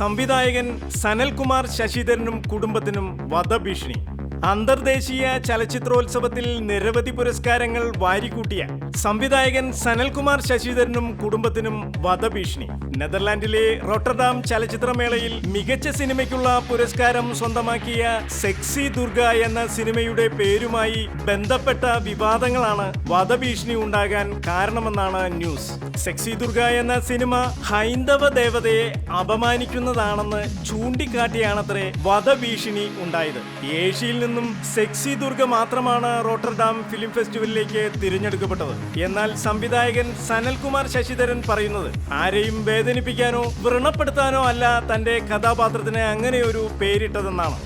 സംവിധായകൻ സനൽകുമാർ ശശിധരനും കുടുംബത്തിനും വധഭീഷണി. അന്തർദേശീയ ചലച്ചിത്രോത്സവത്തിൽ നിരവധി പുരസ്കാരങ്ങൾ വാരിക്കൂട്ടിയ സംവിധായകൻ സനൽകുമാർ ശശിധരനും കുടുംബത്തിനും വധഭീഷണി. നെതർലാൻഡിലെ റോട്ടർഡാം ചലച്ചിത്രമേളയിൽ മികച്ച സിനിമയ്ക്കുള്ള പുരസ്കാരം സ്വന്തമാക്കിയ സെക്സി ദുർഗ എന്ന സിനിമയുടെ പേരുമായി ബന്ധപ്പെട്ട വിവാദങ്ങളാണ് വധഭീഷണി ഉണ്ടാകാൻ കാരണമെന്നാണ് ന്യൂസ്. സെക്സി ദുർഗ എന്ന സിനിമ ഹൈന്ദവ ദേവതയെ അപമാനിക്കുന്നതാണെന്ന് ചൂണ്ടിക്കാട്ടിയാണത്രേ വധഭീഷണി ഉണ്ടായത്. ഏഷ്യയിൽ നിന്നും സെക്സി ദുർഗ മാത്രമാണ് റോട്ടർഡാം ഫിലിം ഫെസ്റ്റിവലിലേക്ക് തിരഞ്ഞെടുക്കപ്പെട്ടത്. എന്നാൽ സംവിധായകൻ സനൽകുമാർ ശശിധരൻ പറയുന്നത് ആരെയും വേദനിപ്പിക്കാനോ വ്രണപ്പെടുത്താനോ അല്ല തന്റെ കഥാപാത്രത്തിന് അങ്ങനെയൊരു പേരിട്ടതെന്നാണ്.